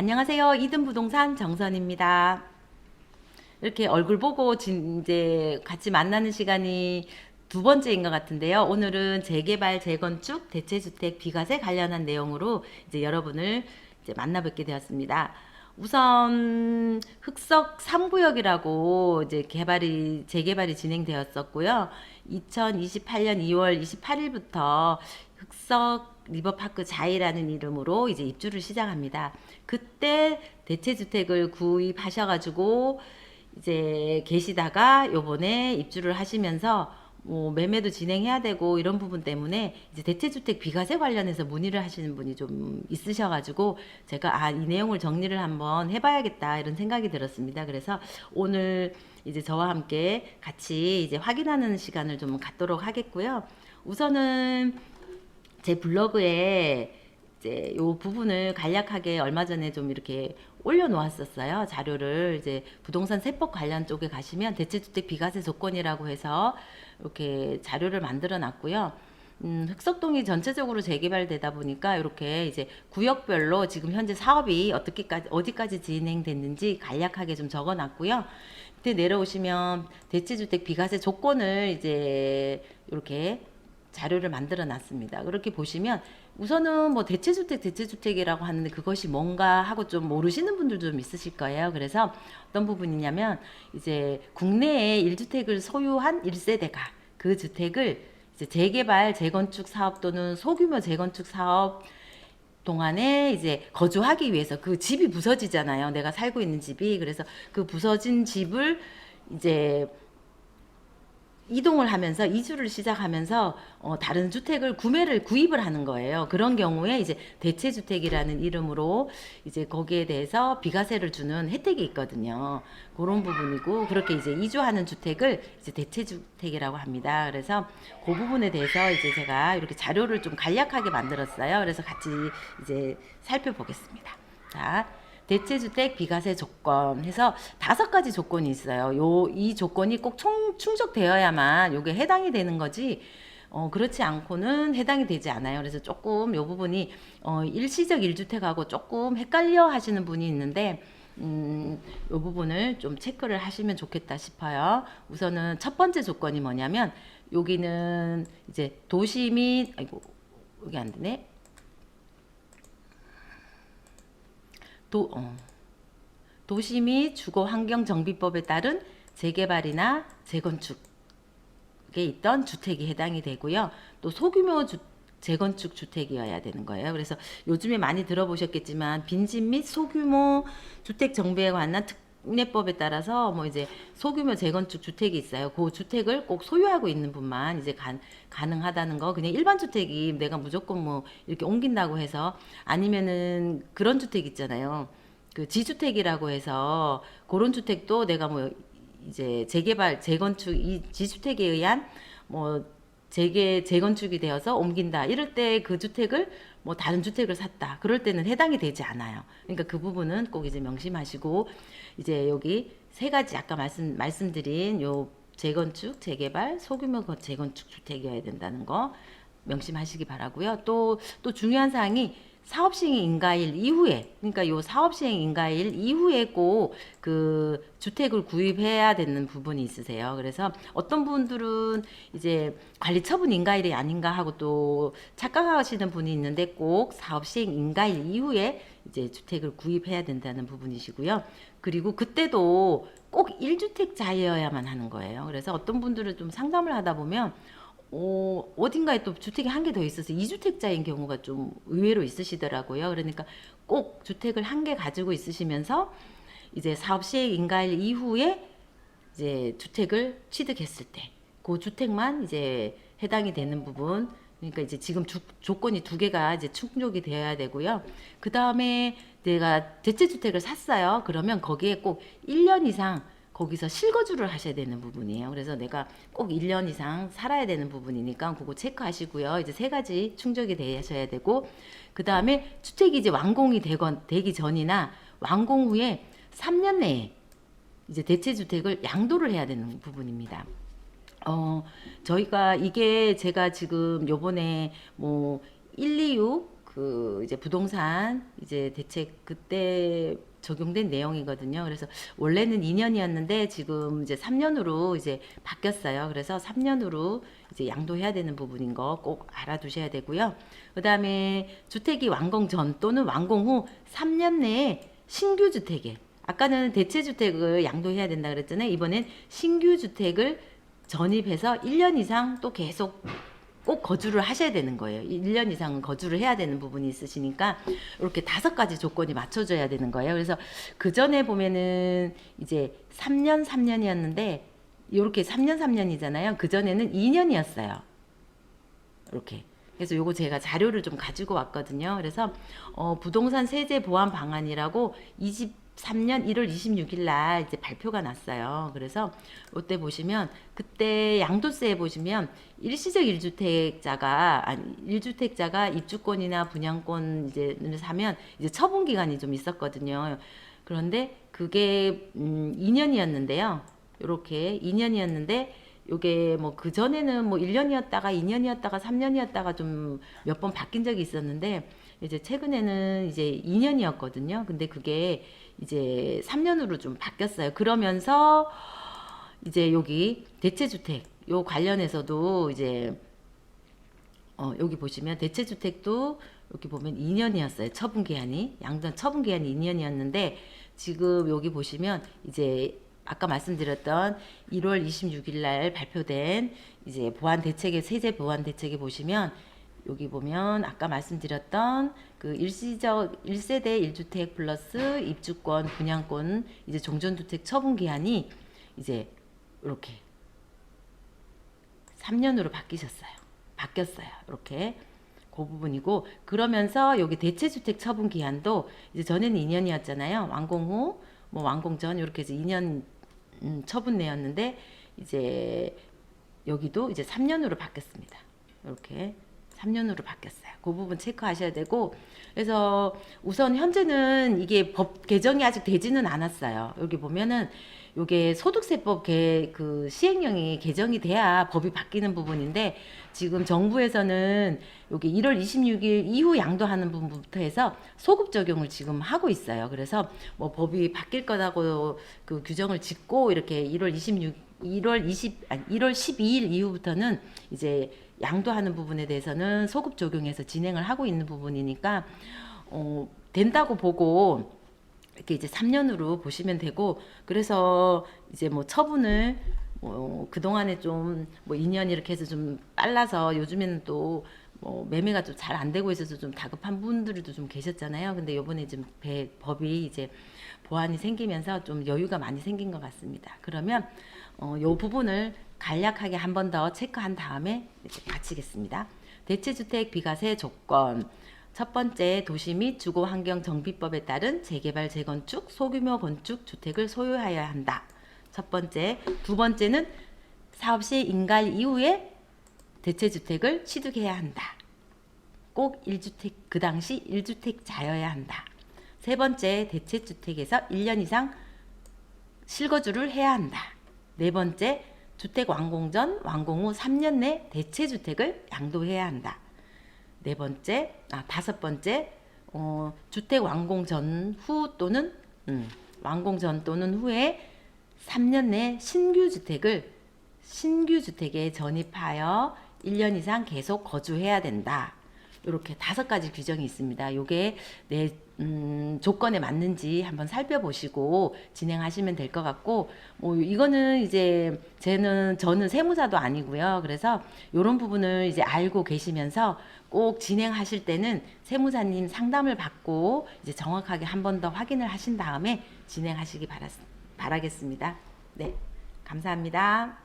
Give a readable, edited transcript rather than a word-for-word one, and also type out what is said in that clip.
안녕하세요. 이든부동산 정선입니다. 이렇게 얼굴 보고 이제 같이 만나는 시간이 두 번째인 것 같은데요. 오늘은 재개발, 재건축, 대체주택, 비과세 관련한 내용으로 이제 여러분을 이제 만나뵙게 되었습니다. 우선 흑석 3구역이라고 이제 재개발이 진행되었었고요. 2028년 2월 28일부터 흑석 리버파크 자이라는 이름으로 이제 입주를 시작합니다. 그때 대체주택을 구입하셔가지고 이제 계시다가 요번에 입주를 하시면서 뭐 매매도 진행해야 되고 이런 부분 때문에 이제 대체주택 비과세 관련해서 문의를 하시는 분이 좀 있으셔가지고 제가 이 내용을 정리를 한번 해봐야겠다 이런 생각이 들었습니다. 그래서 오늘 이제 저와 함께 같이 이제 확인하는 시간을 좀 갖도록 하겠고요. 우선은 제 블로그에 이제 요 부분을 간략하게 얼마 전에 좀 이렇게 올려놓았었어요. 자료를 이제 부동산 세법 관련 쪽에 가시면 대체주택 비과세 조건이라고 해서 이렇게 자료를 만들어 놨고요. 흑석동이 전체적으로 재개발되다 보니까 이렇게 이제 구역별로 지금 현재 사업이 어디까지 진행됐는지 간략하게 좀 적어 놨고요. 밑에 내려오시면 대체주택 비과세 조건을 이제 이렇게 자료를 만들어 놨습니다. 그렇게 보시면 우선은 뭐 대체주택이라고 하는데 그것이 뭔가 하고 좀 모르시는 분들도 좀 있으실 거예요. 그래서 어떤 부분이냐면 이제 국내에 1주택을 소유한 1세대가 그 주택을 이제 재개발, 재건축 사업 또는 소규모 재건축 사업 동안에 이제 거주하기 위해서 그 집이 부서지잖아요. 내가 살고 있는 집이. 그래서 그 부서진 집을 이제 이동을 하면서 이주를 시작하면서 다른 주택을 구입을 하는 거예요. 그런 경우에 이제 대체주택이라는 이름으로 이제 거기에 대해서 비과세를 주는 혜택이 있거든요. 그런 부분이고 그렇게 이제 이주하는 주택을 이제 대체주택이라고 합니다. 그래서 그 부분에 대해서 이제 제가 이렇게 자료를 좀 간략하게 만들었어요. 그래서 같이 이제 살펴보겠습니다. 자. 대체주택 비과세 조건 해서 5가지 조건이 있어요. 이 조건이 꼭 충족되어야만 요게 해당이 되는 거지, 그렇지 않고는 해당이 되지 않아요. 그래서 조금 요 부분이, 일시적 1주택하고 조금 헷갈려 하시는 분이 있는데, 요 부분을 좀 체크를 하시면 좋겠다 싶어요. 우선은 첫 번째 조건이 뭐냐면, 여기는 이제 도시 및, 아이고, 여기 안 되네. 도시 및 주거환경정비법에 따른 재개발이나 재건축에 있던 주택이 해당이 되고요. 또 소규모 재건축 주택이어야 되는 거예요. 그래서 요즘에 많이 들어보셨겠지만 빈집 및 소규모 주택 정비에 관한 특례법에 따라서 뭐 이제 소규모 재건축 주택이 있어요. 그 주택을 꼭 소유하고 있는 분만 이제 가능하다는 거. 그냥 일반 주택이 내가 무조건 뭐 이렇게 옮긴다고 해서, 아니면은 그런 주택 있잖아요. 그 지주택이라고 해서 그런 주택도 내가 뭐 이제 재개발, 재건축 이 지주택에 의한 뭐 재건축이 되어서 옮긴다. 이럴 때 그 주택을 뭐 다른 주택을 샀다. 그럴 때는 해당이 되지 않아요. 그러니까 그 부분은 꼭 이제 명심하시고, 이제 여기 3가지 아까 말씀드린 요 재건축, 재개발, 소규모 재건축 주택이어야 된다는 거 명심하시기 바라고요. 또 중요한 사항이 사업시행 인가일 이후에, 그러니까 요 사업시행 인가일 이후에 꼭 그 주택을 구입해야 되는 부분이 있으세요. 그래서 어떤 분들은 이제 관리처분 인가일이 아닌가 하고 또 착각하시는 분이 있는데, 꼭 사업시행 인가일 이후에 이제 주택을 구입해야 된다는 부분이시고요. 그리고 그때도 꼭 1주택자여야만 하는 거예요. 그래서 어떤 분들은 좀 상담을 하다 보면 어딘가에 또 주택이 한 개 더 있어서 2주택자인 경우가 좀 의외로 있으시더라고요. 그러니까 꼭 주택을 한 개 가지고 있으시면서 이제 사업 시행 인가일 이후에 이제 주택을 취득했을 때 그 주택만 이제 해당이 되는 부분. 그러니까 이제 지금 조건이 2개가 이제 충족이 되어야 되고요. 그 다음에 내가 대체주택을 샀어요. 그러면 거기에 꼭 1년 이상 거기서 실거주를 하셔야 되는 부분이에요. 그래서 내가 꼭 1년 이상 살아야 되는 부분이니까 그거 체크하시고요. 이제 3가지 충족이 되셔야 되고, 그 다음에 주택이 이제 완공이 되기 전이나 완공 후에 3년 내에 이제 대체주택을 양도를 해야 되는 부분입니다. 저희가 이게 제가 지금 요번에 뭐 126 그 이제 부동산 이제 대책 그때 적용된 내용이거든요. 그래서 원래는 2년이었는데 지금 이제 3년으로 이제 바뀌었어요. 그래서 3년으로 이제 양도해야 되는 부분인 거 꼭 알아두셔야 되고요. 그다음에 주택이 완공 전 또는 완공 후 3년 내에 신규 주택에, 아까는 대체 주택을 양도해야 된다 그랬잖아요. 이번엔 신규 주택을 전입해서 1년 이상 또 계속 꼭 거주를 하셔야 되는 거예요. 1년 이상 거주를 해야 되는 부분이 있으시니까 이렇게 5가지 조건이 맞춰져야 되는 거예요. 그래서 그 전에 보면은 이제 3년 3년이었는데 이렇게 3년 3년이잖아요. 그 전에는 2년이었어요. 이렇게. 그래서 요거 제가 자료를 좀 가지고 왔거든요. 그래서 부동산 세제 보완 방안이라고 23년 1월 26일 날 이제 발표가 났어요. 그래서 이때 보시면 그때 양도세에 보시면 일시적 1주택자가 입주권이나 분양권 이제를 사면 이제 처분 기간이 좀 있었거든요. 그런데 그게 2년이었는데요. 요렇게 2년이었는데 요게 뭐 그 전에는 뭐 1년이었다가 2년이었다가 3년이었다가 좀 몇 번 바뀐 적이 있었는데 이제 최근에는 이제 2년이었거든요. 근데 그게 이제 3년으로 좀 바뀌었어요. 그러면서 이제 여기 대체주택 요 관련해서도 이제 여기 보시면 대체주택도 여기 보면 2년이었어요. 처분 기한이 양도한 처분 기한이 2년이었는데 지금 여기 보시면 이제 아까 말씀드렸던 1월 26일 날 발표된 이제 보완 대책의 세제 보완 대책에 보시면 여기 보면 아까 말씀드렸던 그 일시적 1세대 1주택 플러스 입주권 분양권 이제 종전주택 처분 기한이 이제 이렇게 3년으로 바뀌었어요. 이렇게 그 부분이고, 그러면서 여기 대체주택 처분 기한도 이제 전에는 2년이었잖아요. 완공 후, 뭐 완공 전 이렇게 해서 2년 처분 내였는데 이제 여기도 이제 3년으로 바뀌었습니다. 이렇게 3년으로 바뀌었어요. 그 부분 체크하셔야 되고, 그래서 우선 현재는 이게 법 개정이 아직 되지는 않았어요. 여기 보면은 요게 소득세법 그 시행령이 개정이 돼야 법이 바뀌는 부분인데 지금 정부에서는 여기 1월 26일 이후 양도하는 부분부터 해서 소급 적용을 지금 하고 있어요. 그래서 뭐 법이 바뀔 거라고 그 규정을 짓고 이렇게 1월 12일 이후부터는 이제 양도하는 부분에 대해서는 소급 적용해서 진행을 하고 있는 부분이니까 된다고 보고 이렇게 이제 3년으로 보시면 되고, 그래서 이제 뭐 처분을 그동안에 좀 뭐 2년 이렇게 해서 좀 빨라서 요즘에는 또 뭐 매매가 좀 잘 안 되고 있어서 좀 다급한 분들도 좀 계셨잖아요. 근데 요번에 좀 법이 이제 보완이 생기면서 좀 여유가 많이 생긴 것 같습니다. 그러면 요 부분을 간략하게 한 번 더 체크한 다음에 이제 마치겠습니다. 대체주택 비과세 조건. 첫 번째, 도시 및 주거환경정비법에 따른 재개발, 재건축, 소규모 건축 주택을 소유하여야 한다. 첫 번째. 두 번째는 사업시 인가할 이후에 대체주택을 취득해야 한다. 꼭 1주택, 그 당시 1주택자여야 한다. 세 번째, 대체주택에서 1년 이상 실거주를 해야 한다. 네 번째, 주택 완공 전, 완공 후 3년 내 대체주택을 양도해야 한다. 다섯 번째, 주택 완공 전후 또는 완공 전 또는 후에 3년 내 신규 주택에 전입하여 1년 이상 계속 거주해야 된다. 이렇게 5가지 규정이 있습니다. 요게 내 조건에 맞는지 한번 살펴보시고 진행하시면 될 것 같고, 뭐 이거는 이제 저는 세무사도 아니고요. 그래서 이런 부분을 이제 알고 계시면서 꼭 진행하실 때는 세무사님 상담을 받고 이제 정확하게 한 번 더 확인을 하신 다음에 진행하시기 바라겠습니다. 네, 감사합니다.